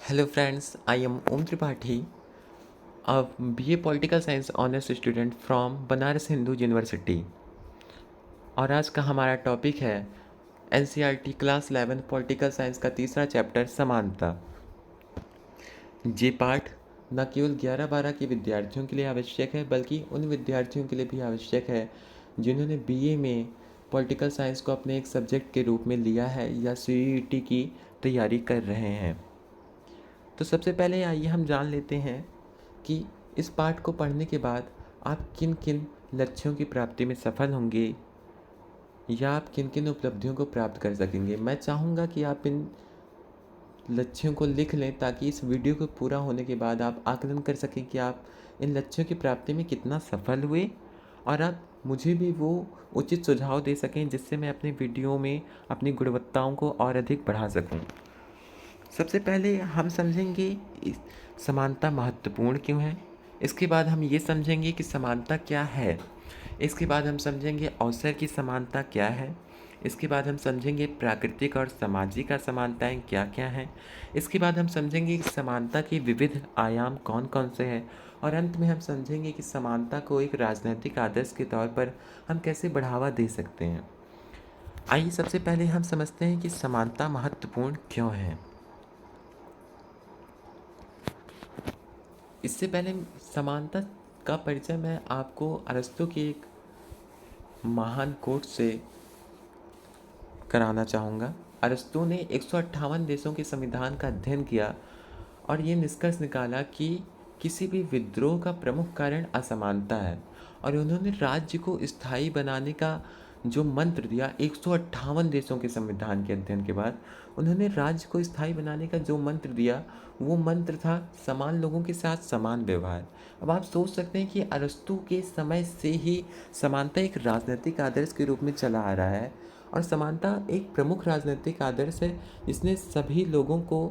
Hello friends, I am Om Tripathi, a BA Political Science Honors student from Banaras Hindu university. और आज का हमारा topic है NCERT क्लास 11 पॉलिटिकल साइंस का तीसरा चैप्टर समानता। ये पाठ न केवल 11-12 के विद्यार्थियों के लिए आवश्यक है बल्कि उन विद्यार्थियों के लिए भी आवश्यक है जिन्होंने BA में पॉलिटिकल साइंस को अपने एक सब्जेक्ट के रूप में लिया है या CET की तैयारी कर रहे हैं। तो सबसे पहले आइए हम जान लेते हैं कि इस पाठ को पढ़ने के बाद आप किन किन लक्ष्यों की प्राप्ति में सफल होंगे या आप किन किन उपलब्धियों को प्राप्त कर सकेंगे। मैं चाहूँगा कि आप इन लक्ष्यों को लिख लें ताकि इस वीडियो को पूरा होने के बाद आप आकलन कर सकें कि आप इन लक्ष्यों की प्राप्ति में कितना सफल हुए और आप मुझे भी वो उचित सुझाव दे सकें जिससे मैं अपने वीडियो में अपनी गुणवत्ताओं को और अधिक बढ़ा सकूं। सबसे पहले हम समझेंगे समानता महत्वपूर्ण क्यों है। इसके बाद हम ये समझेंगे कि समानता क्या है। इसके बाद हम समझेंगे अवसर की समानता क्या है। इसके बाद हम समझेंगे प्राकृतिक और सामाजिक असमानताएं क्या क्या हैं। इसके बाद हम समझेंगे कि समानता के विविध आयाम कौन कौन से हैं। और अंत में हम समझेंगे कि समानता को एक राजनीतिक आदर्श के तौर पर हम कैसे बढ़ावा दे सकते हैं। आइए सबसे पहले हम समझते हैं कि समानता महत्वपूर्ण क्यों है। इससे पहले समानता का परिचय मैं आपको अरस्तु के एक महान कोट से कराना चाहूँगा। अरस्तु ने 158 देशों के संविधान का अध्ययन किया और ये निष्कर्ष निकाला कि किसी भी विद्रोह का प्रमुख कारण असमानता है। और उन्होंने राज्य को स्थायी बनाने का जो मंत्र दिया 158 देशों के संविधान के अध्ययन के बाद, उन्होंने राज्य को स्थायी बनाने का जो मंत्र दिया वो मंत्र था समान लोगों के साथ समान व्यवहार। अब आप सोच सकते हैं कि अरस्तु के समय से ही समानता एक राजनीतिक आदर्श के रूप में चला आ रहा है और समानता एक प्रमुख राजनीतिक आदर्श है जिसने सभी लोगों को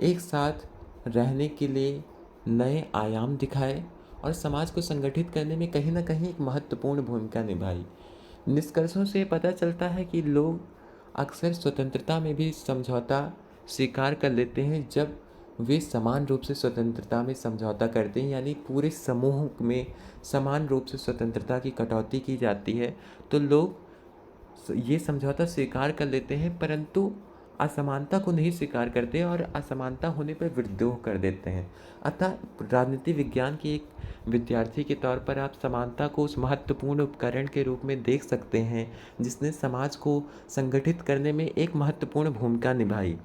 एक साथ रहने के लिए नए आयाम दिखाए और समाज को संगठित करने में कहीं ना कहीं एक महत्वपूर्ण भूमिका निभाई। निष्कर्षों से पता चलता है कि लोग अक्सर स्वतंत्रता में भी समझौता स्वीकार कर लेते हैं जब वे समान रूप से स्वतंत्रता में समझौता करते हैं, यानी पूरे समूह में समान रूप से स्वतंत्रता की कटौती की जाती है तो लोग ये समझौता स्वीकार कर लेते हैं, परंतु असमानता को नहीं स्वीकार करते और असमानता होने पर विद्रोह कर देते हैं। अतः राजनीति विज्ञान के एक विद्यार्थी के तौर पर आप समानता को उस महत्वपूर्ण उपकरण के रूप में देख सकते हैं जिसने समाज को संगठित करने में एक महत्वपूर्ण भूमिका निभाई।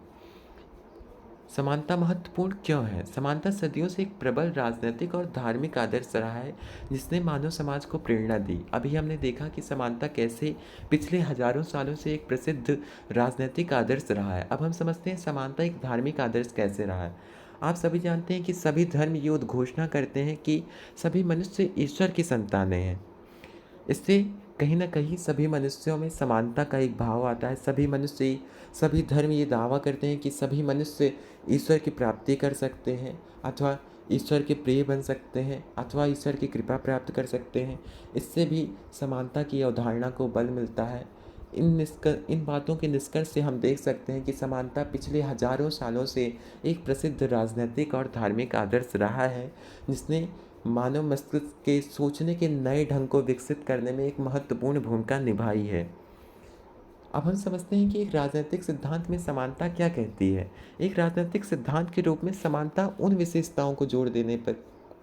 समानता महत्वपूर्ण क्यों है। समानता सदियों से एक प्रबल राजनीतिक और धार्मिक आदर्श रहा है जिसने मानव समाज को प्रेरणा दी। अभी हमने देखा कि समानता कैसे पिछले हजारों सालों से एक प्रसिद्ध राजनीतिक आदर्श रहा है। अब हम समझते हैं समानता एक धार्मिक आदर्श कैसे रहा है। आप सभी जानते हैं कि सभी धर्म ये उद्घोषणा करते हैं कि सभी मनुष्य ईश्वर की संतानें हैं। इससे कहीं ना कहीं सभी मनुष्यों में समानता का एक भाव आता है। सभी धर्म ये दावा करते हैं कि सभी मनुष्य ईश्वर की प्राप्ति कर सकते हैं अथवा ईश्वर के प्रिय बन सकते हैं अथवा ईश्वर की कृपा प्राप्त कर सकते हैं। इससे भी समानता की अवधारणा को बल मिलता है। इन बातों के निष्कर्ष से हम देख सकते हैं कि समानता पिछले हजारों सालों से एक प्रसिद्ध राजनीतिक और धार्मिक आदर्श रहा है जिसने मानव मस्तिष्क के सोचने के नए ढंग को विकसित करने में एक महत्वपूर्ण भूमिका निभाई है। अब हम समझते हैं कि एक राजनीतिक सिद्धांत में समानता क्या कहती है। एक राजनीतिक सिद्धांत के रूप में समानता उन विशेषताओं को जोड़ देने पर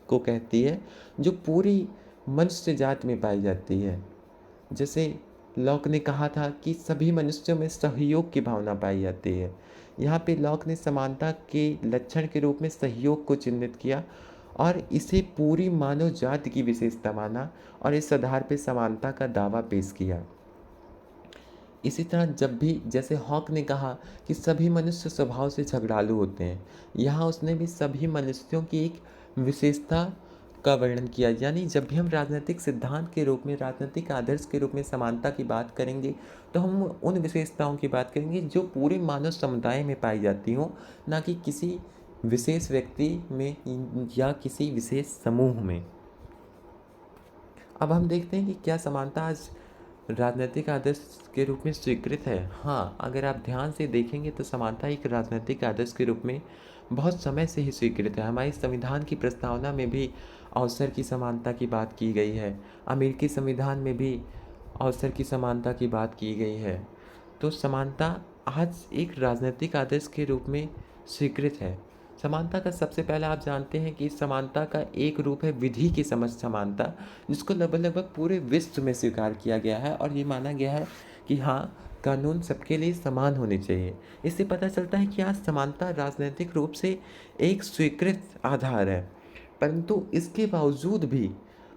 को कहती है जो पूरी मनुष्य जात में पाई जाती है। जैसे लॉक ने कहा था कि सभी मनुष्यों में सहयोग की भावना पाई जाती है। यहाँ पे लॉक ने समानता के लक्षण के रूप में सहयोग को चिन्हित किया और इसे पूरी मानव जाति की विशेषता माना और इस आधार पर समानता का दावा पेश किया। इसी तरह जब भी जैसे हॉक ने कहा कि सभी मनुष्य स्वभाव से झगड़ालू होते हैं, यहाँ उसने भी सभी मनुष्यों की एक विशेषता का वर्णन किया। यानी जब भी हम राजनीतिक सिद्धांत के रूप में राजनीतिक आदर्श के रूप में समानता की बात करेंगे तो हम उन विशेषताओं की बात करेंगे जो पूरे मानव समुदाय में पाई जाती हों, ना कि किसी विशेष व्यक्ति में या किसी विशेष समूह में। अब हम देखते हैं कि क्या समानता आज राजनैतिक आदर्श के रूप में स्वीकृत है। हाँ, अगर आप ध्यान से देखेंगे तो समानता एक राजनैतिक आदर्श के रूप में बहुत समय से ही स्वीकृत है। हमारे संविधान की प्रस्तावना में भी अवसर की समानता की बात की गई है। अमेरिकी संविधान में भी अवसर की समानता की बात की गई है। तो समानता आज एक राजनीतिक आदर्श के रूप में स्वीकृत है। समानता का सबसे पहला आप जानते हैं कि समानता का एक रूप है विधि की समझ समानता, जिसको लगभग लगभग पूरे विश्व में स्वीकार किया गया है और ये माना गया है कि हाँ, कानून सबके लिए समान होने चाहिए। इससे पता चलता है कि आज समानता राजनीतिक रूप से एक स्वीकृत आधार है, परंतु इसके बावजूद भी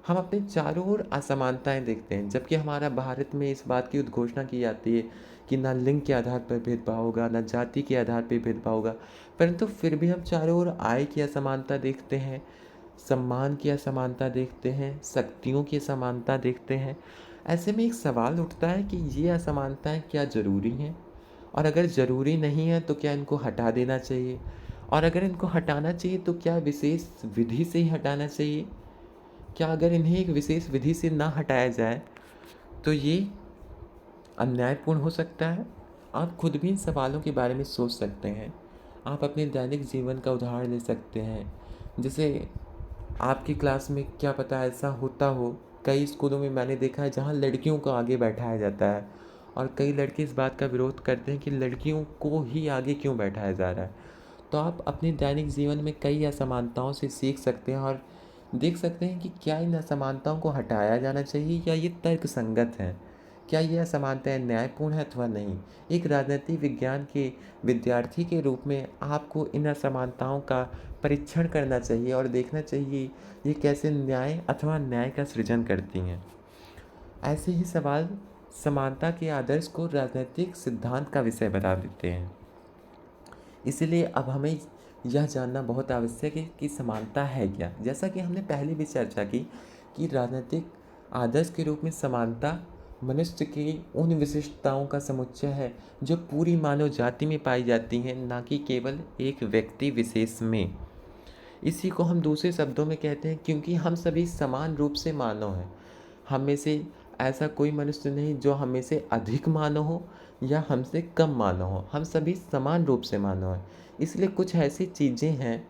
हम अपने चारों ओर असमानताएं देखते हैं। जबकि हमारा भारत में इस बात की उद्घोषणा की जाती है कि ना लिंग के आधार पर भेदभाव होगा, ना जाति के आधार पर भेदभाव होगा, परंतु फिर भी हम चारों ओर आय की असमानता देखते हैं, सम्मान की असमानता देखते हैं, शक्तियों की असमानता देखते हैं। ऐसे में एक सवाल उठता है कि ये असमानताएं क्या ज़रूरी हैं? और अगर ज़रूरी नहीं है तो क्या इनको हटा देना चाहिए? और अगर इनको हटाना चाहिए तो क्या विशेष विधि से ही हटाना चाहिए? क्या अगर इन्हें एक विशेष विधि से ना हटाया जाए तो ये अन्यायपूर्ण हो सकता है? आप खुद भी इन सवालों के बारे में सोच सकते हैं। आप अपने दैनिक जीवन का उदाहरण ले सकते हैं। जैसे आपकी क्लास में क्या पता ऐसा होता हो, कई स्कूलों में मैंने देखा है जहाँ लड़कियों को आगे बैठाया जाता है और कई लड़के इस बात का विरोध करते हैं कि लड़कियों को ही आगे क्यों बैठाया जा रहा है। तो आप अपने दैनिक जीवन में कई असमानताओं से सीख सकते हैं और देख सकते हैं कि क्या इन असमानताओं को हटाया जाना चाहिए या ये तर्कसंगत है। क्या ये असमानताएं न्यायपूर्ण है अथवा नहीं। एक राजनीतिक विज्ञान के विद्यार्थी के रूप में आपको इन असमानताओं का परीक्षण करना चाहिए और देखना चाहिए ये कैसे न्याय अथवा न्याय का सृजन करती हैं। ऐसे ही सवाल समानता के आदर्श को राजनीतिक सिद्धांत का विषय बना देते हैं। इसलिए अब हमें यह जानना बहुत आवश्यक है कि समानता है क्या। जैसा कि हमने पहले भी चर्चा की कि राजनीतिक आदर्श के रूप में समानता मनुष्य की उन विशिष्टताओं का समुच्चय है जो पूरी मानव जाति में पाई जाती हैं, ना कि केवल एक व्यक्ति विशेष में। इसी को हम दूसरे शब्दों में कहते हैं क्योंकि हम सभी समान रूप से मानव हैं। हम में से ऐसा कोई मनुष्य नहीं जो हम में से अधिक मानव हो या हमसे कम मानव हो। हम सभी समान रूप से मानव हैं। इसलिए कुछ ऐसी चीज़ें हैं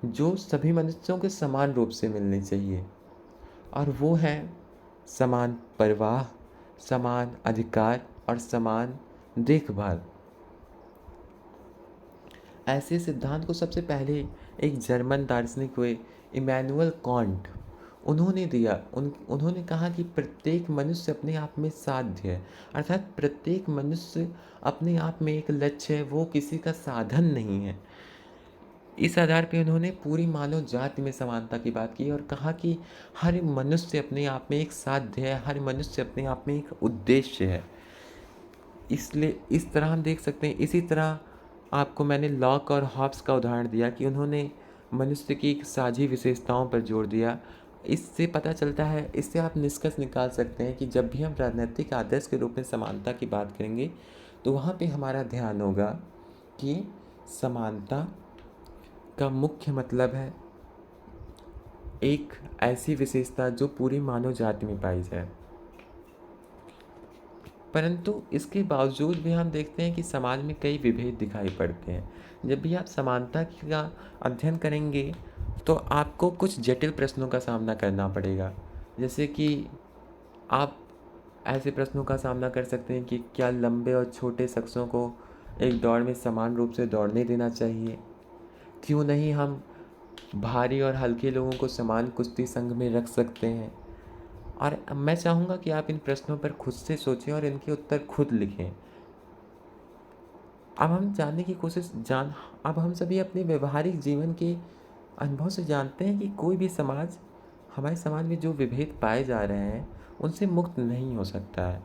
जो सभी मनुष्यों को समान रूप से मिलनी चाहिए और वो है समान परवाह, समान अधिकार और समान देखभाल। ऐसे सिद्धांत को सबसे पहले एक जर्मन दार्शनिक हुए इमैनुअल कांट उन्होंने दिया। उन्होंने कहा कि प्रत्येक मनुष्य अपने आप में साध्य है, अर्थात प्रत्येक मनुष्य अपने आप में एक लक्ष्य है, वो किसी का साधन नहीं है। इस आधार पे उन्होंने पूरी मानव जाति में समानता की बात की और कहा कि हर मनुष्य अपने आप में एक साध्य है, हर मनुष्य अपने आप में एक उद्देश्य है। इसलिए इस तरह हम देख सकते हैं। इसी तरह आपको मैंने लॉक और हॉब्स का उदाहरण दिया कि उन्होंने मनुष्य की एक साझी विशेषताओं पर जोर दिया। इससे पता चलता है, इससे आप निष्कर्ष निकाल सकते हैं कि जब भी हम राजनीतिक आदर्श के रूप में समानता की बात करेंगे तो वहाँ पे हमारा ध्यान होगा कि समानता का मुख्य मतलब है एक ऐसी विशेषता जो पूरी मानव जाति में पाई जाए। परंतु इसके बावजूद भी हम देखते हैं कि समाज में कई विभेद दिखाई पड़ते हैं। जब भी आप समानता का अध्ययन करेंगे तो आपको कुछ जटिल प्रश्नों का सामना करना पड़ेगा। जैसे कि आप ऐसे प्रश्नों का सामना कर सकते हैं कि क्या लंबे और छोटे शख्सों को एक दौड़ में समान रूप से दौड़ने देना चाहिए? क्यों नहीं हम भारी और हल्के लोगों को समान कुश्ती संघ में रख सकते हैं? और मैं चाहूँगा कि आप इन प्रश्नों पर खुद से सोचें और इनके उत्तर खुद लिखें। अब हम जानने की कोशिश जान अब हम सभी अपने व्यवहारिक जीवन के अनुभव से जानते हैं कि कोई भी समाज, हमारे समाज में जो विभेद पाए जा रहे हैं उनसे मुक्त नहीं हो सकता है।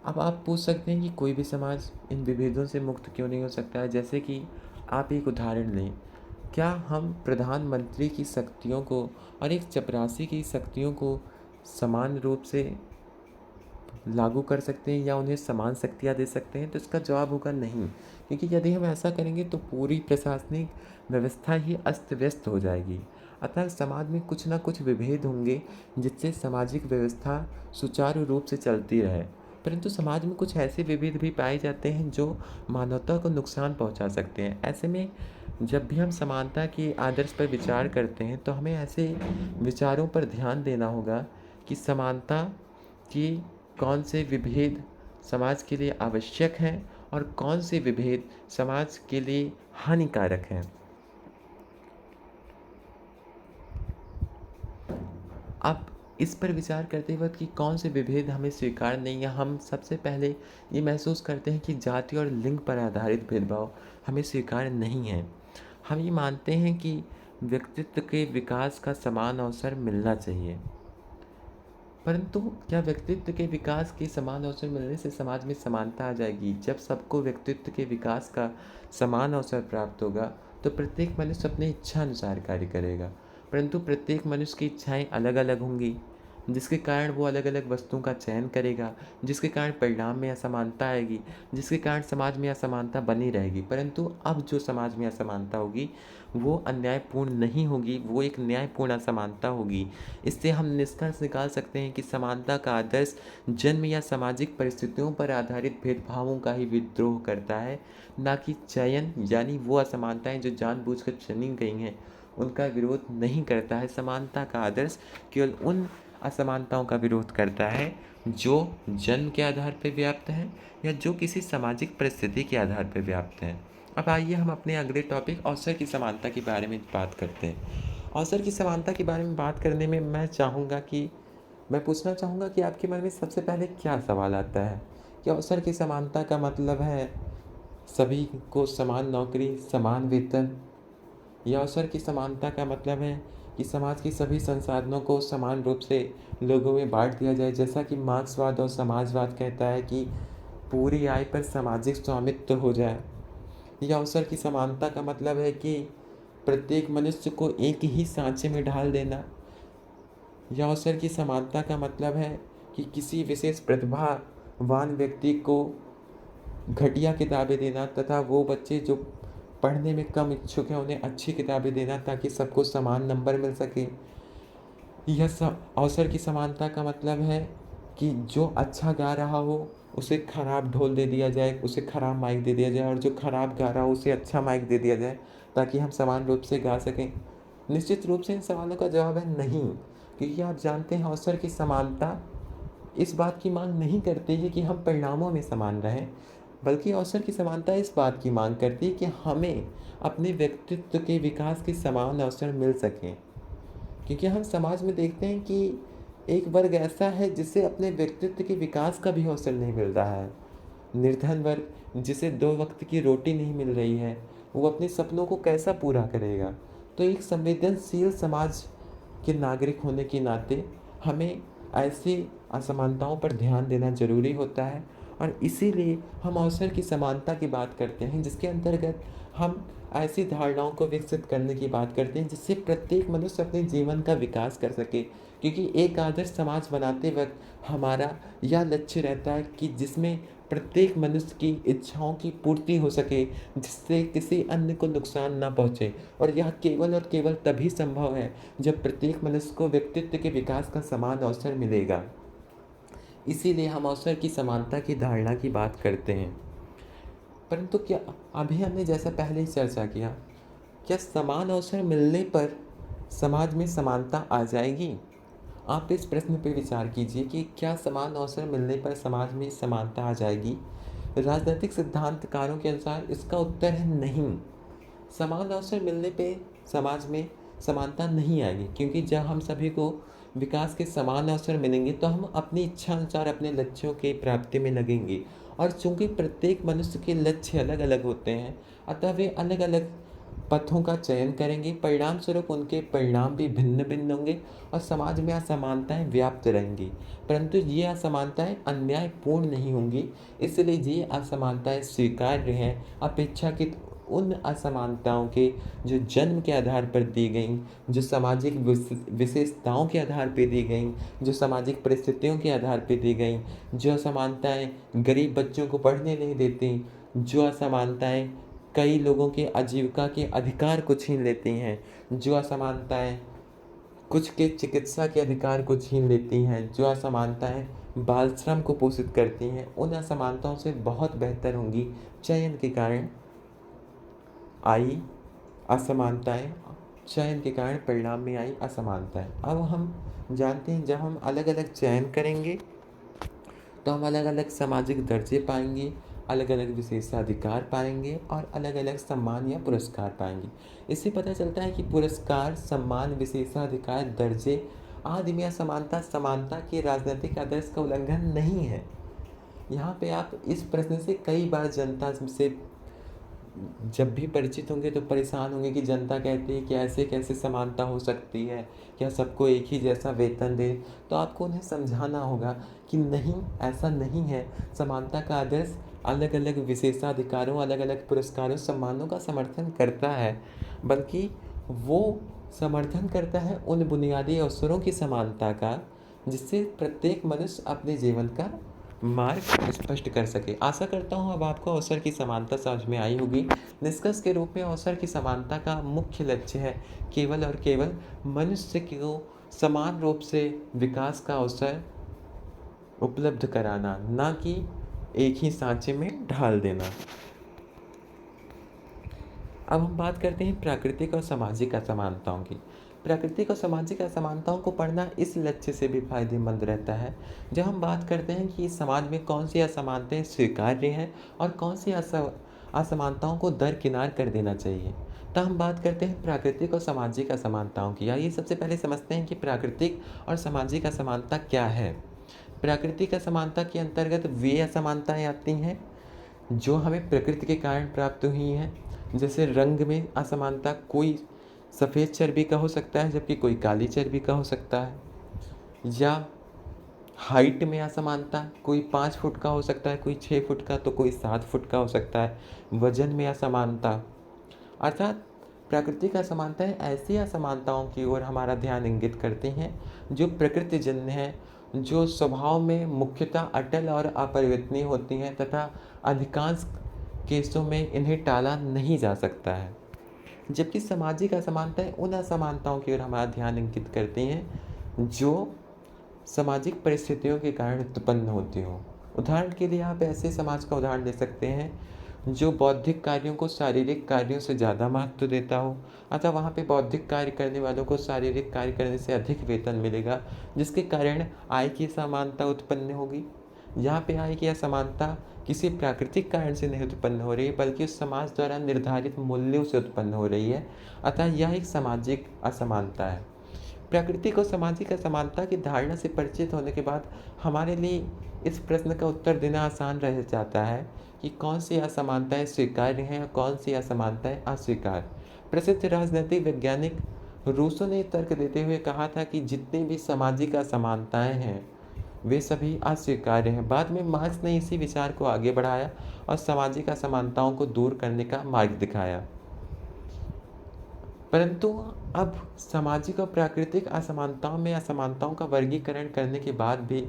अब आप पूछ सकते हैं कि कोई भी समाज इन विभेदों से मुक्त क्यों नहीं हो सकता है। जैसे कि आप एक उदाहरण लें, क्या हम प्रधानमंत्री की शक्तियों को और एक चपरासी की शक्तियों को समान रूप से लागू कर सकते हैं या उन्हें समान शक्तियाँ दे सकते हैं? तो इसका जवाब होगा नहीं, क्योंकि यदि हम ऐसा करेंगे तो पूरी प्रशासनिक व्यवस्था ही अस्त व्यस्त हो जाएगी। अतः समाज में कुछ ना कुछ विभेद होंगे जिससे सामाजिक व्यवस्था सुचारू रूप से चलती रहे। परंतु समाज में कुछ ऐसे विभेद भी पाए जाते हैं जो मानवता को नुकसान पहुंचा सकते हैं। ऐसे में जब भी हम समानता के आदर्श पर विचार करते हैं तो हमें ऐसे विचारों पर ध्यान देना होगा कि समानता की कौन से विभेद समाज के लिए आवश्यक हैं और कौन से विभेद समाज के लिए हानिकारक हैं। अब इस पर विचार करते वक्त कि कौन से विभेद हमें स्वीकार नहीं है, हम सबसे पहले ये महसूस करते हैं कि जाति और लिंग पर आधारित भेदभाव हमें स्वीकार नहीं है। हम ये मानते हैं कि व्यक्तित्व के विकास का समान अवसर मिलना चाहिए। परंतु क्या व्यक्तित्व के विकास के समान अवसर मिलने से समाज में समानता आ जाएगी? जब सबको व्यक्तित्व के विकास का समान अवसर प्राप्त होगा तो प्रत्येक मनुष्य अपनी इच्छा अनुसार कार्य करेगा। परंतु प्रत्येक मनुष्य की इच्छाएं अलग अलग होंगी, जिसके कारण वो अलग अलग वस्तुओं का चयन करेगा, जिसके कारण परिणाम में असमानता आएगी, जिसके कारण समाज में असमानता बनी रहेगी। परंतु अब जो समाज में असमानता होगी वो अन्यायपूर्ण नहीं होगी, वो एक न्यायपूर्ण असमानता होगी। इससे हम निष्कर्ष निकाल सकते हैं कि समानता का आदर्श जन्म या सामाजिक परिस्थितियों पर आधारित भेदभावों का ही विद्रोह करता है, ना कि चयन यानी वो असमानताएं जो जानबूझकर चुनी गई हैं उनका विरोध नहीं करता है। समानता का आदर्श केवल उन असमानताओं का विरोध करता है जो जन्म के आधार पर व्याप्त हैं या जो किसी सामाजिक परिस्थिति के आधार पर व्याप्त हैं। अब आइए हम अपने अगले टॉपिक अवसर की समानता के बारे में बात करते हैं। अवसर की समानता के बारे में बात करने में मैं पूछना चाहूँगा कि आपके मन में सबसे पहले क्या सवाल आता है? कि अवसर की समानता का मतलब है सभी को समान नौकरी, समान वेतन, या अवसर की समानता का मतलब है कि समाज के सभी संसाधनों को समान रूप से लोगों में बांट दिया जाए, जैसा कि मार्क्सवाद और समाजवाद कहता है कि पूरी आय पर सामाजिक स्वामित्व हो जाए। या अवसर की समानता का मतलब है कि प्रत्येक मनुष्य को एक ही सांचे में ढाल देना। या अवसर की समानता का मतलब है कि किसी विशेष प्रतिभावान व्यक्ति को घटिया किताबें देना तथा वो बच्चे जो पढ़ने में कम इच्छुक हैं उन्हें अच्छी किताबें देना ताकि सबको समान नंबर मिल सके। अवसर की समानता का मतलब है कि जो अच्छा गा रहा हो उसे खराब ढोल दे दिया जाए, उसे खराब माइक दे दिया जाए, और जो खराब गा रहा हो उसे अच्छा माइक दे दिया जाए ताकि हम समान रूप से गा सकें। निश्चित रूप से इन सवालों का जवाब है नहीं, क्योंकि आप जानते हैं अवसर की समानता इस बात की मांग नहीं करती है कि हम परिणामों में समान रहें, बल्कि अवसर की समानता इस बात की मांग करती है कि हमें अपने व्यक्तित्व के विकास के समान अवसर मिल सकें। क्योंकि हम समाज में देखते हैं कि एक वर्ग ऐसा है जिसे अपने व्यक्तित्व के विकास का भी अवसर नहीं मिल रहा है। निर्धन वर्ग जिसे 2 वक्त की रोटी नहीं मिल रही है, वो अपने सपनों को कैसा पूरा करेगा? तो एक संवेदनशील समाज के नागरिक होने के नाते हमें ऐसी असमानताओं पर ध्यान देना ज़रूरी होता है, और इसीलिए हम अवसर की समानता की बात करते हैं, जिसके अंतर्गत हम ऐसी धारणाओं को विकसित करने की बात करते हैं जिससे प्रत्येक मनुष्य अपने जीवन का विकास कर सके। क्योंकि एक आदर्श समाज बनाते वक्त हमारा यह लक्ष्य रहता है कि जिसमें प्रत्येक मनुष्य की इच्छाओं की पूर्ति हो सके, जिससे किसी अन्य को नुकसान ना पहुँचे, और यह केवल और केवल तभी संभव है जब प्रत्येक मनुष्य को व्यक्तित्व के विकास का समान अवसर मिलेगा। इसीलिए हम अवसर की समानता की धारणा की बात करते हैं। परंतु क्या अभी हमने जैसा पहले ही चर्चा किया, क्या समान अवसर मिलने पर समाज में समानता आ जाएगी? आप इस प्रश्न पर विचार कीजिए कि क्या समान अवसर मिलने पर समाज में समानता आ जाएगी? राजनीतिक सिद्धांतकारों के अनुसार इसका उत्तर है नहीं। समान अवसर मिलने पे समाज में समानता नहीं आएगी, क्योंकि जब हम सभी को विकास के समान अवसर मिलेंगे तो हम अपनी इच्छा अनुसार अपने लक्ष्यों की प्राप्ति में लगेंगे। और चूंकि प्रत्येक मनुष्य के लक्ष्य अलग अलग होते हैं, अतः वे अलग अलग पथों का चयन करेंगे, परिणाम स्वरूप उनके परिणाम भी भिन्न भिन्न होंगे और समाज में असमानताएं व्याप्त रहेंगी। परंतु ये असमानताएं अन्यायपूर्ण नहीं होंगी, इसलिए ये असमानताएं स्वीकार्य हैं अपेक्षाकृत उन असमानताओं के जो जन्म के आधार पर दी गई, जो सामाजिक विशेषताओं के आधार पर दी गई, जो सामाजिक परिस्थितियों के आधार पर दी गई, जो असमानताएं गरीब बच्चों को पढ़ने नहीं देती, जो असमानताएं कई लोगों के आजीविका के अधिकार को छीन लेती हैं, जो असमानताएं कुछ के चिकित्सा के अधिकार को छीन लेती हैं। जो असमानताएँ बाल श्रम को पोषित करती हैं, उन असमानताओं से बहुत बेहतर होंगी चयन के कारण आई असमानताएँ, चयन के कारण परिणाम में आई असमानताएँ। अब हम जानते हैं जब हम अलग-अलग चयन करेंगे तो हम अलग-अलग सामाजिक दर्जे पाएँगे, अलग-अलग विशेषाधिकार पाएँगे और अलग-अलग सम्मान या पुरस्कार पाएँगे। इससे पता चलता है कि पुरस्कार, सम्मान, विशेषाधिकार, दर्जे आदि में असमानता समानता के राजनीतिक आदर्श का उल्लंघन नहीं है। यहाँ पे आप इस प्रश्न से कई बार जनता से जब भी परिचित होंगे तो परेशान होंगे कि जनता कहती है कि ऐसे कैसे समानता हो सकती है, क्या सबको एक ही जैसा वेतन दें? तो आपको उन्हें समझाना होगा कि नहीं, ऐसा नहीं है। समानता का आदर्श अलग-अलग विशेषाधिकारों, अलग-अलग पुरस्कारों, सम्मानों का समर्थन करता है, बल्कि वो समर्थन करता है उन बुनियादी अवसरों की समानता का, जिससे प्रत्येक मनुष्य अपने जीवन का मार्ग स्पष्ट कर सके। आशा करता हूँ अब आपको अवसर की समानता समझ में आई होगी। निष्कर्ष के रूप में अवसर की समानता का मुख्य लक्ष्य है केवल और केवल मनुष्य को समान रूप से विकास का अवसर उपलब्ध कराना, ना कि एक ही सांचे में ढाल देना। अब हम बात करते हैं प्राकृतिक और सामाजिक असमानताओं की। प्राकृतिक और सामाजिक असमानताओं को पढ़ना इस लक्ष्य से भी फायदेमंद रहता है जब हम बात करते हैं कि समाज में कौन सी असमानताएं स्वीकार्य हैं और कौन सी असमानताओं को दरकिनार कर देना चाहिए। तो हम बात करते हैं प्राकृतिक और सामाजिक असमानताओं की। आइए सबसे पहले समझते हैं कि प्राकृतिक और सामाजिक असमानता क्या है। प्राकृतिक असमानता के अंतर्गत वे असमानताएं आती हैं जो हमें प्रकृति के कारण प्राप्त हुई हैं। जैसे रंग में असमानता, कोई सफ़ेद चर्बी का हो सकता है जबकि कोई काली चर्बी का हो सकता है। या हाइट में असमानता, कोई 5 फुट का हो सकता है, कोई 6 फुट का, तो कोई 7 फुट का हो सकता है। वजन में असमानता, अर्थात प्राकृतिक असमानताएं ऐसी असमानताओं की ओर हमारा ध्यान इंगित करती हैं जो प्रकृतिजन्य हैं, जो स्वभाव में मुख्यतः अटल और अपरिवर्तनीय होती हैं तथा अधिकांश केसों में इन्हें टाला नहीं जा सकता है। जबकि सामाजिक असमानताएं उन असमानताओं की ओर हमारा ध्यान इंगित करती हैं जो सामाजिक परिस्थितियों के कारण उत्पन्न होती हो। उदाहरण के लिए आप ऐसे समाज का उदाहरण ले सकते हैं जो बौद्धिक कार्यों को शारीरिक कार्यों से ज़्यादा महत्व देता हो, अतः वहाँ पे बौद्धिक कार्य करने वालों को शारीरिक कार्य करने से अधिक वेतन मिलेगा, जिसके कारण आय की असमानता उत्पन्न होगी। यहाँ पे आय की असमानता किसी प्राकृतिक कारण से नहीं उत्पन्न हो रही है, बल्कि उस समाज द्वारा निर्धारित मूल्यों से उत्पन्न हो रही है, अतः यह एक सामाजिक असमानता है। प्राकृतिक और सामाजिक असमानता की धारणा से परिचित होने के बाद हमारे लिए इस प्रश्न का उत्तर देना आसान रह जाता है कि कौन सी असमानताएं स्वीकार्य हैं और कौन सी असमानताएं अस्वीकार्य। प्रसिद्ध राजनीतिक वैज्ञानिक रूसो ने तर्क देते हुए कहा था कि जितनी भी सामाजिक असमानताएं हैं वे सभी अस्वीकार्य हैं। बाद में मार्क्स ने इसी विचार को आगे बढ़ाया और सामाजिक असमानताओं को दूर करने का मार्ग दिखाया। परंतु अब सामाजिक और प्राकृतिक असमानताओं में असमानताओं का वर्गीकरण करने के बाद भी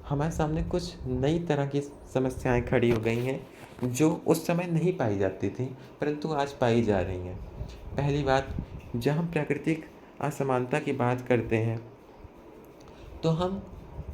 हमारे सामने कुछ नई तरह की समस्याएं खड़ी हो गई हैं जो उस समय नहीं पाई जाती थी परंतु आज पाई जा रही हैं। पहली बात, जब हम प्राकृतिक असमानता की बात करते हैं तो हम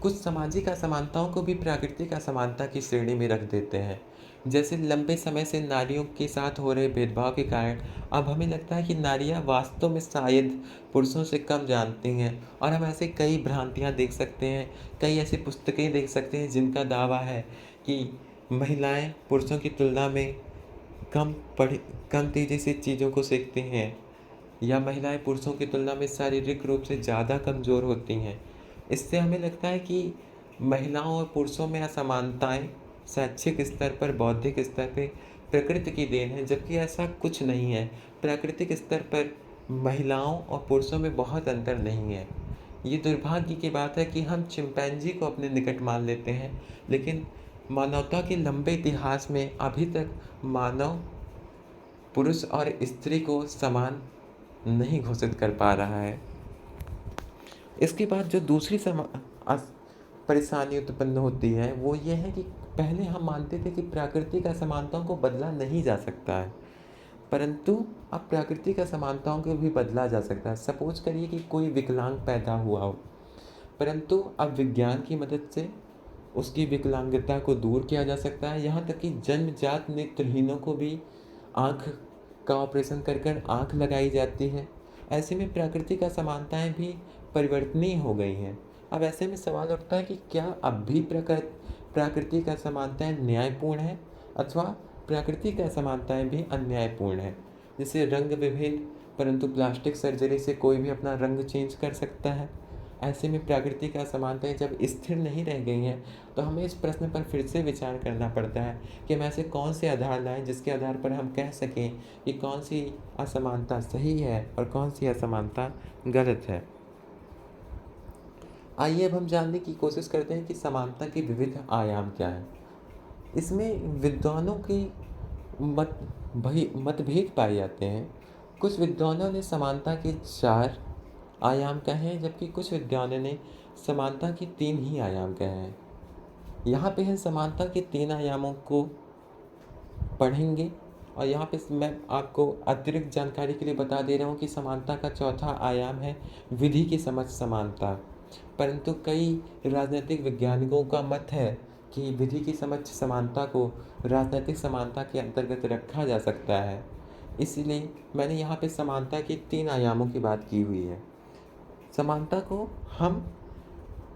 कुछ सामाजिक असमानताओं को भी प्राकृतिक असमानता की श्रेणी में रख देते हैं। जैसे लंबे समय से नारियों के साथ हो रहे भेदभाव के कारण अब हमें लगता है कि नारियां वास्तव में शायद पुरुषों से कम जानती हैं, और हम ऐसे कई भ्रांतियां देख सकते हैं, कई ऐसी पुस्तकें देख सकते हैं जिनका दावा है कि महिलाएं पुरुषों की तुलना में कम पढ़ कम तेज़ी से चीज़ों को सीखती हैं, या महिलाएं पुरुषों की तुलना में शारीरिक रूप से ज़्यादा कमज़ोर होती हैं। इससे हमें लगता है कि महिलाओं और पुरुषों में असमानताएं शैक्षिक स्तर पर, बौद्धिक स्तर पे प्रकृति की देन है, जबकि ऐसा कुछ नहीं है। प्राकृतिक स्तर पर महिलाओं और पुरुषों में बहुत अंतर नहीं है। ये दुर्भाग्य की बात है कि हम चिंपैंजी को अपने निकट मान लेते हैं, लेकिन मानवता के लंबे इतिहास में अभी तक मानव पुरुष और स्त्री को समान नहीं घोषित कर पा रहा है। इसके बाद जो दूसरी परेशानी उत्पन्न होती है वो ये है कि पहले हम मानते थे कि प्राकृतिक असमानताओं को बदला नहीं जा सकता है, परंतु अब प्राकृतिक असमानताओं को भी बदला जा सकता है। सपोज करिए कि कोई विकलांग पैदा हुआ हो, परंतु अब विज्ञान की मदद से उसकी विकलांगता को दूर किया जा सकता है। यहाँ तक कि जन्मजात नेत्रहीनों को भी आँख का ऑपरेशन कर आँख लगाई जाती है। ऐसे में प्राकृतिक असमानताएं भी परिवर्तनीय हो गई हैं। अब ऐसे में सवाल उठता है कि क्या अब भी प्राकृतिक असमानताएं न्यायपूर्ण हैं अथवा प्राकृतिक असमानताएं भी अन्यायपूर्ण हैं। जैसे रंग विभेद, परंतु प्लास्टिक सर्जरी से कोई भी अपना रंग चेंज कर सकता है। ऐसे में प्राकृतिक असमानताएं जब स्थिर नहीं रह गई हैं तो हमें इस प्रश्न पर फिर से विचार करना पड़ता है कि हम ऐसे कौन से आधार लाएं जिसके आधार पर हम कह सकें कि कौन सी असमानता सही है और कौन सी असमानता गलत है। आइए अब हम जानने की कोशिश करते हैं कि समानता के विविध आयाम क्या हैं। इसमें विद्वानों के मतभेद पाए जाते हैं। कुछ विद्वानों ने समानता के 4 आयाम कहे हैं, जबकि कुछ विद्वानों ने समानता के 3 ही आयाम कहे हैं। यहाँ पे हम समानता के 3 आयामों को पढ़ेंगे और यहाँ पे मैं आपको अतिरिक्त जानकारी के लिए बता दे रहा हूँ कि समानता का चौथा आयाम है विधि की समझ समानता। परंतु कई राजनीतिक वैज्ञानिकों का मत है कि विधि की समझ समानता को राजनीतिक समानता के अंतर्गत रखा जा सकता है। इसलिए मैंने यहाँ पे समानता के 3 आयामों की बात की हुई है। समानता को हम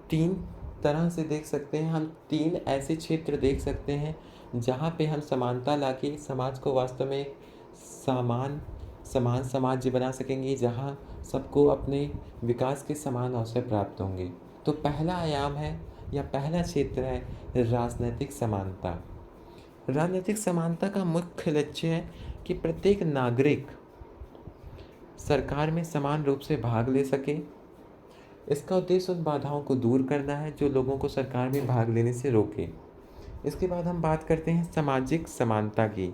3 तरह से देख सकते हैं। हम 3 ऐसे क्षेत्र देख सकते हैं जहाँ पे हम समानता लाके समाज को वास्तव में समान समाज बना सकेंगे, जहाँ सबको अपने विकास के समान अवसर प्राप्त होंगे। तो पहला आयाम है या पहला क्षेत्र है राजनीतिक समानता। राजनीतिक समानता का मुख्य लक्ष्य है कि प्रत्येक नागरिक सरकार में समान रूप से भाग ले सके। इसका उद्देश्य उन बाधाओं को दूर करना है जो लोगों को सरकार में भाग लेने से रोके। इसके बाद हम बात करते हैं सामाजिक समानता की।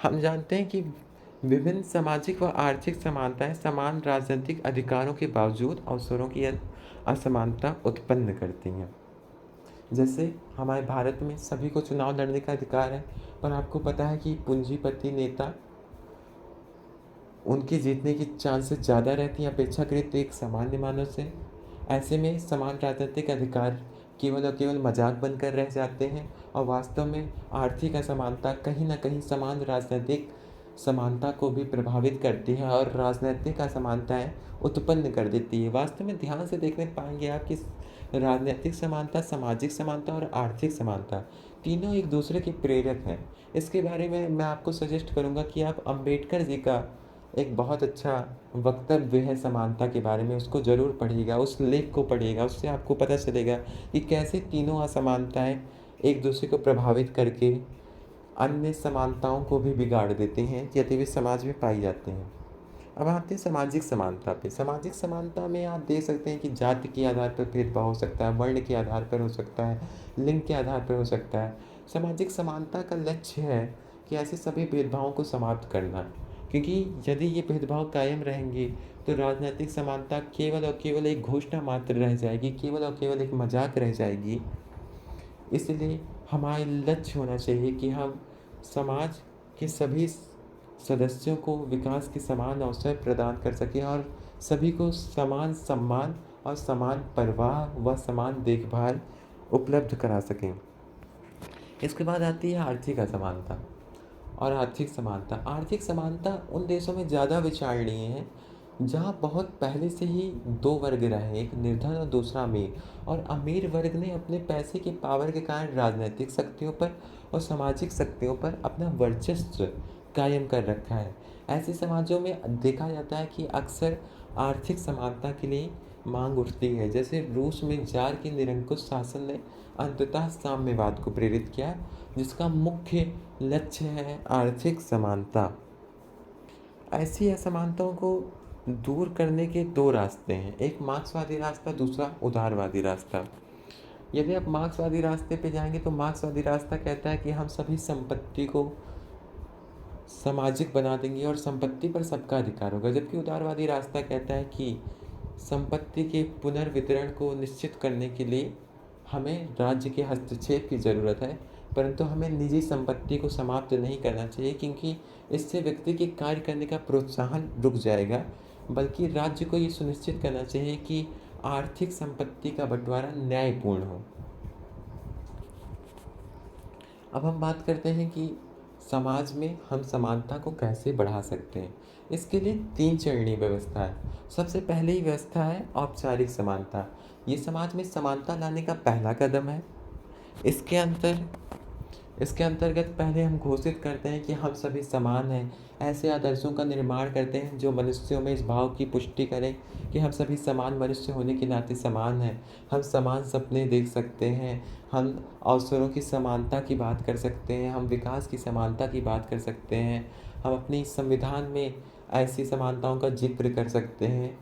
हम जानते हैं कि विभिन्न सामाजिक व आर्थिक समानताएं समान राजनीतिक अधिकारों के बावजूद अवसरों की असमानता उत्पन्न करती हैं। जैसे हमारे भारत में सभी को चुनाव लड़ने का अधिकार है, पर आपको पता है कि पूंजीपति नेता उनके जीतने की चांसेस ज़्यादा रहती हैं अपेक्षाकृत एक सामान्य मानव से। ऐसे में समान राजनीतिक अधिकार केवल और केवल मजाक बनकर रह जाते हैं और वास्तव में आर्थिक असमानता कहीं ना कहीं समान राजनीतिक समानता को भी प्रभावित करती है और राजनीतिक असमानताएं उत्पन्न कर देती है। वास्तव में ध्यान से देखने पाएंगे आप कि राजनीतिक समानता, सामाजिक समानता और आर्थिक समानता तीनों एक दूसरे के प्रेरक हैं। इसके बारे में मैं आपको सजेस्ट करूंगा कि आप अंबेडकर जी का एक बहुत अच्छा वक्तव्य है समानता के बारे में, उसको ज़रूर पढ़िएगा, उस लेख को पढ़िएगा। उससे आपको पता चलेगा कि कैसे तीनों असमानताएं एक दूसरे को प्रभावित करके अन्य समानताओं को भी बिगाड़ देते हैं यदि वे समाज में पाई जाते हैं। अब आते हैं सामाजिक समानता पे। सामाजिक समानता में आप देख सकते हैं कि जाति के आधार पर भेदभाव हो सकता है, वर्ण के आधार पर हो सकता है, लिंग के आधार पर हो सकता है। सामाजिक समानता का लक्ष्य है कि ऐसे सभी भेदभावों को समाप्त करना, क्योंकि यदि ये भेदभाव कायम रहेंगे तो राजनीतिक समानता केवल और केवल एक घोषणा मात्र रह जाएगी, केवल और केवल एक मजाक रह जाएगी। इसलिए हमारा लक्ष्य होना चाहिए कि हम समाज के सभी सदस्यों को विकास के समान अवसर प्रदान कर सकें और सभी को समान सम्मान और समान परवाह व समान देखभाल उपलब्ध करा सकें। इसके बाद आती है आर्थिक असमानता और आर्थिक समानता। आर्थिक समानता उन देशों में ज़्यादा विचारणीय है जहाँ बहुत पहले से ही 2 वर्ग रहे, एक निर्धन और दूसरा अमीर। और अमीर वर्ग ने अपने पैसे के पावर के कारण राजनीतिक शक्तियों पर और सामाजिक शक्तियों पर अपना वर्चस्व कायम कर रखा है। ऐसे समाजों में देखा जाता है कि अक्सर आर्थिक समानता के लिए मांग उठती है। जैसे रूस में जार के निरंकुश शासन ने अंततः साम्यवाद को प्रेरित किया, जिसका मुख्य लक्ष्य है आर्थिक समानता। ऐसी असमानताओं को दूर करने के 2 रास्ते हैं, एक मार्क्सवादी रास्ता, दूसरा उदारवादी रास्ता। यदि आप मार्क्सवादी रास्ते पे जाएंगे तो मार्क्सवादी रास्ता कहता है कि हम सभी संपत्ति को सामाजिक बना देंगे और संपत्ति पर सबका अधिकार होगा, जबकि उदारवादी रास्ता कहता है कि संपत्ति के पुनर्वितरण को निश्चित करने के लिए हमें राज्य के हस्तक्षेप की ज़रूरत है, परंतु हमें निजी संपत्ति को समाप्त नहीं करना चाहिए, क्योंकि इससे व्यक्ति के कार्य करने का प्रोत्साहन रुक जाएगा। बल्कि राज्य को ये सुनिश्चित करना चाहिए कि आर्थिक संपत्ति का बंटवारा न्यायपूर्ण हो। अब हम बात करते हैं कि समाज में हम समानता को कैसे बढ़ा सकते हैं। इसके लिए 3 चरणीय व्यवस्था है। सबसे पहली व्यवस्था है औपचारिक समानता। ये समाज में समानता लाने का पहला कदम है। इसके अंतर्गत पहले हम घोषित करते हैं कि हम सभी समान हैं। ऐसे आदर्शों का निर्माण करते हैं जो मनुष्यों में इस भाव की पुष्टि करें कि हम सभी समान मनुष्य होने के नाते समान हैं। हम समान सपने देख सकते हैं, हम अवसरों की समानता की बात कर सकते हैं, हम विकास की समानता की बात कर सकते हैं, हम अपनी संविधान में ऐसी समानताओं का जिक्र कर सकते हैं।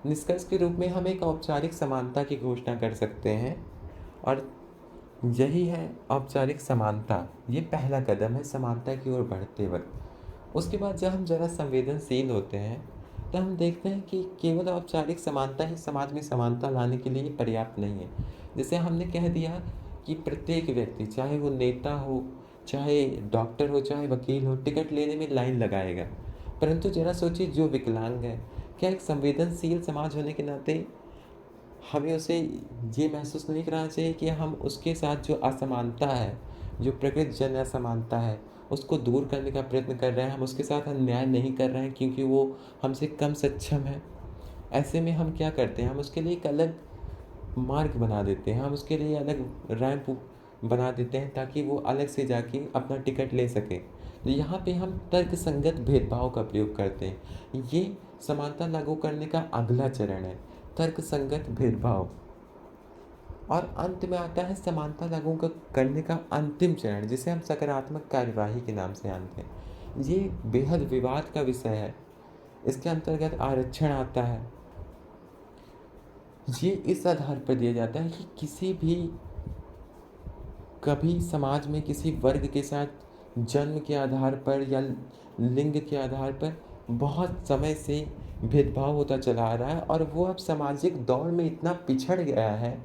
निष्कर्ष के रूप में हम एक औपचारिक समानता की घोषणा कर सकते हैं, और यही है औपचारिक समानता। ये पहला कदम है समानता की ओर बढ़ते वक्त। उसके बाद जब हम ज़रा संवेदनशील होते हैं तो हम देखते हैं कि केवल औपचारिक समानता ही समाज में समानता लाने के लिए पर्याप्त नहीं है। जैसे हमने कह दिया कि प्रत्येक व्यक्ति, चाहे वो नेता हो, चाहे डॉक्टर हो, चाहे वकील हो, टिकट लेने में लाइन लगाएगा। परंतु ज़रा सोचिए, जो विकलांग है, क्या एक संवेदनशील समाज होने के नाते हमें उसे ये महसूस नहीं कराना चाहिए कि हम उसके साथ जो असमानता है, जो प्रकृति जन्य असमानता है, उसको दूर करने का प्रयत्न कर रहे हैं। हम उसके साथ अन्याय नहीं कर रहे हैं क्योंकि वो हमसे कम सक्षम है। ऐसे में हम क्या करते हैं, हम उसके लिए एक अलग मार्ग बना देते हैं, हम उसके लिए अलग रैंप बना देते हैं ताकि वो अलग से जाके अपना टिकट ले सके। तो यहाँ पे हम तर्कसंगत भेदभाव का प्रयोग करते हैं। ये समानता लागू करने का अगला चरण है, तर्कसंगत भेदभाव। और अंत में आता है समानता लागू करने का अंतिम चरण, जिसे हम सकारात्मक कार्यवाही के नाम से जानते हैं। ये बेहद विवाद का विषय है। इसके अंतर्गत आरक्षण आता है। ये इस आधार पर दिया जाता है कि किसी भी कभी समाज में किसी वर्ग के साथ जन्म के आधार पर या लिंग के आधार पर बहुत समय से भेदभाव होता चला आ रहा है, और वो अब सामाजिक दौड़ में इतना पिछड़ गया है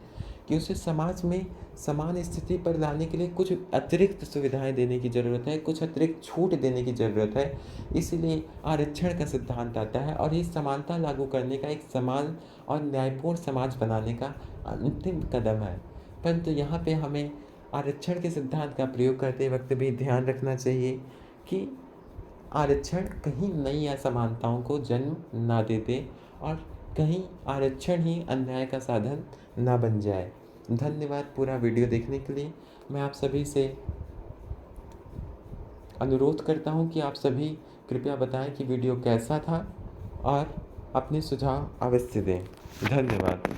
कि उसे समाज में समान स्थिति पर लाने के लिए कुछ अतिरिक्त सुविधाएं देने की ज़रूरत है, कुछ अतिरिक्त छूट देने की ज़रूरत है। इसीलिए आरक्षण का सिद्धांत आता है, और ये समानता लागू करने का, एक समान और न्यायपूर्ण समाज बनाने का अंतिम कदम है। परंतु यहाँ पे हमें आरक्षण के सिद्धांत का प्रयोग करते वक्त भी ध्यान रखना चाहिए कि आरक्षण कहीं नई असमानताओं को जन्म ना दे दे, और कहीं आरक्षण ही अन्याय का साधन ना बन जाए। धन्यवाद पूरा वीडियो देखने के लिए। मैं आप सभी से अनुरोध करता हूँ कि आप सभी कृपया बताएं कि वीडियो कैसा था, और अपने सुझाव अवश्य दें। धन्यवाद।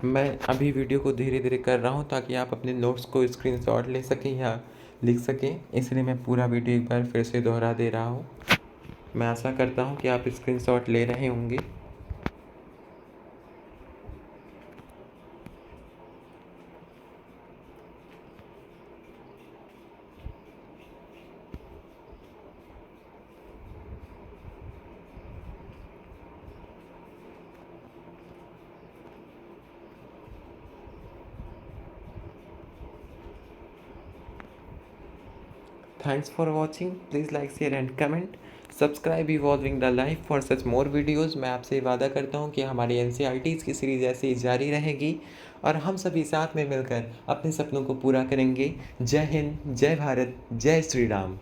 मैं अभी वीडियो को धीरे धीरे कर रहा हूँ ताकि आप अपने नोट्स को स्क्रीनशॉट ले सकें या लिख सकें, इसलिए मैं पूरा वीडियो एक बार फिर से दोहरा दे रहा हूँ। मैं आशा करता हूँ कि आप स्क्रीनशॉट ले रहे होंगे। Thanks for watching. Please like, share and comment. Subscribe Evolving the Life for such more videos. मैं आपसे वादा करता हूँ कि हमारी NCERTs की सीरीज़ ऐसे ही जारी रहेगी, और हम सभी साथ में मिलकर अपने सपनों को पूरा करेंगे। जय हिंद, जय भारत, जय श्री राम।